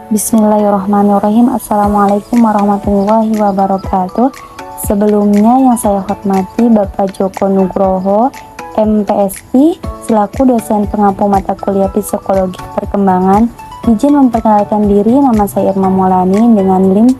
Bismillahirrahmanirrahim. Assalamualaikum warahmatullahi wabarakatuh. Sebelumnya yang saya hormati Bapak Joko Nugroho, MPSI, selaku dosen pengampu mata kuliah Psikologi Perkembangan, izin memperkenalkan diri. Nama saya Irma Maulani dengan NIM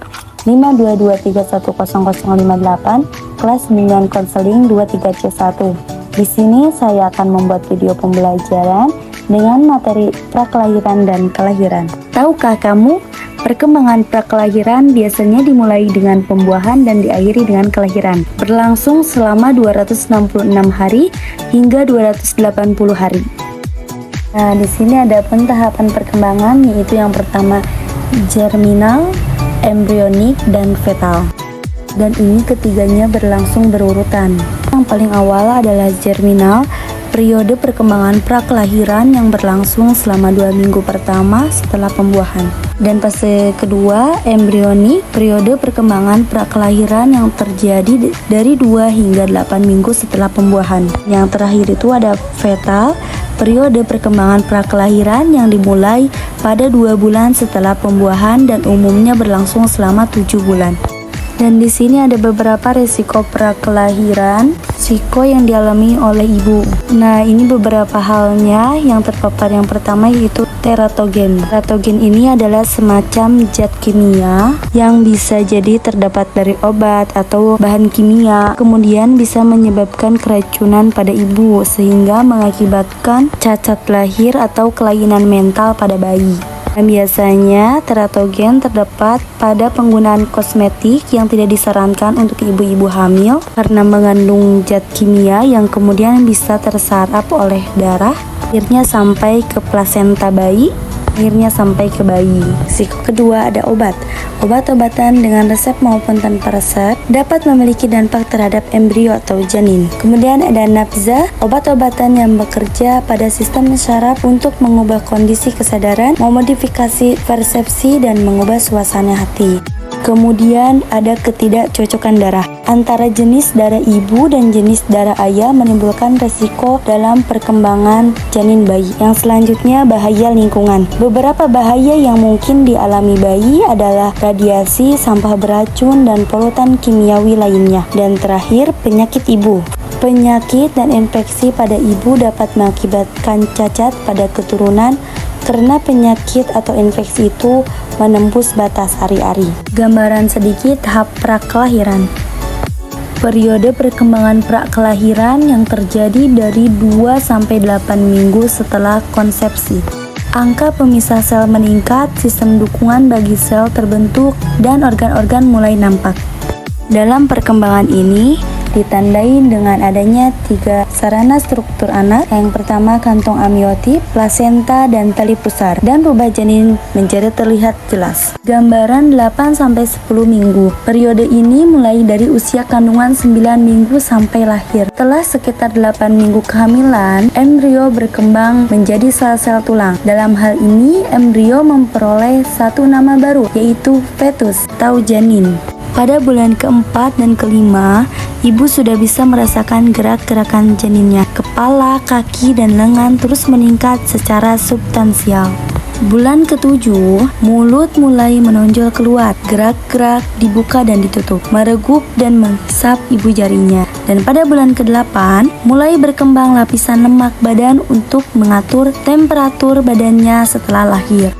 522310058, kelas 9 konseling 23C1. Di sini saya akan membuat video pembelajaran dengan materi prakelahiran dan kelahiran. Tahukah kamu, perkembangan prakelahiran biasanya dimulai dengan pembuahan dan diakhiri dengan kelahiran, berlangsung selama 266 hari hingga 280 hari. Nah, di sini ada pentahapan perkembangan, yaitu yang pertama germinal, embrionik, dan fetal. Dan ini ketiganya berlangsung berurutan. Yang paling awal adalah germinal, periode perkembangan prakelahiran yang berlangsung selama 2 minggu pertama setelah pembuahan. Dan fase kedua, embrionik, periode perkembangan prakelahiran yang terjadi dari 2 hingga 8 minggu setelah pembuahan. Yang terakhir itu ada fetal, periode perkembangan prakelahiran yang dimulai pada 2 bulan setelah pembuahan dan umumnya berlangsung selama 7 bulan. Dan di sini ada beberapa risiko prakelahiran, risiko yang dialami oleh ibu. Nah, ini beberapa halnya yang terpapar. Yang pertama yaitu teratogen. Teratogen ini adalah semacam zat kimia yang bisa jadi terdapat dari obat atau bahan kimia. Kemudian bisa menyebabkan keracunan pada ibu sehingga mengakibatkan cacat lahir atau kelainan mental pada bayi. Dan biasanya teratogen terdapat pada penggunaan kosmetik yang tidak disarankan untuk ibu-ibu hamil karena mengandung zat kimia yang kemudian bisa tersarap oleh darah, akhirnya sampai ke plasenta bayi, akhirnya sampai ke bayi. Risiko kedua ada obat. Obat-obatan dengan resep maupun tanpa resep dapat memiliki dampak terhadap embrio atau janin. Kemudian ada nafza, obat-obatan yang bekerja pada sistem syaraf untuk mengubah kondisi kesadaran, memodifikasi persepsi, dan mengubah suasana hati. Kemudian ada ketidakcocokan darah. Antara jenis darah ibu dan jenis darah ayah menimbulkan resiko dalam perkembangan janin bayi. Yang selanjutnya bahaya lingkungan. Beberapa bahaya yang mungkin dialami bayi adalah radiasi, sampah beracun, dan polutan kimiawi lainnya. Dan terakhir, penyakit ibu. Penyakit dan infeksi pada ibu dapat mengakibatkan cacat pada keturunan karena penyakit atau infeksi itu menembus batas hari-hari. Gambaran sedikit tahap prakelahiran. Periode perkembangan prakelahiran yang terjadi dari 2-8 minggu setelah konsepsi. Angka pemisah sel meningkat, sistem dukungan bagi sel terbentuk, dan organ-organ mulai nampak. Dalam perkembangan ini ditandai dengan adanya 3 sarana struktur anak. Yang pertama kantung amniotip, plasenta, dan tali pusar, dan rubah janin menjadi terlihat jelas. Gambaran 8-10 minggu. Periode ini mulai dari usia kandungan 9 minggu sampai lahir. Setelah sekitar 8 minggu kehamilan, embrio berkembang menjadi sel-sel tulang. Dalam hal ini, embrio memperoleh satu nama baru, yaitu fetus atau janin. Pada bulan keempat dan kelima, ibu sudah bisa merasakan gerak-gerakan janinnya. Kepala, kaki, dan lengan terus meningkat secara substansial. Bulan ketujuh, mulut mulai menonjol keluar, gerak-gerak dibuka dan ditutup, meregup dan menghisap ibu jarinya. Dan pada bulan ke-8, mulai berkembang lapisan lemak badan untuk mengatur temperatur badannya setelah lahir.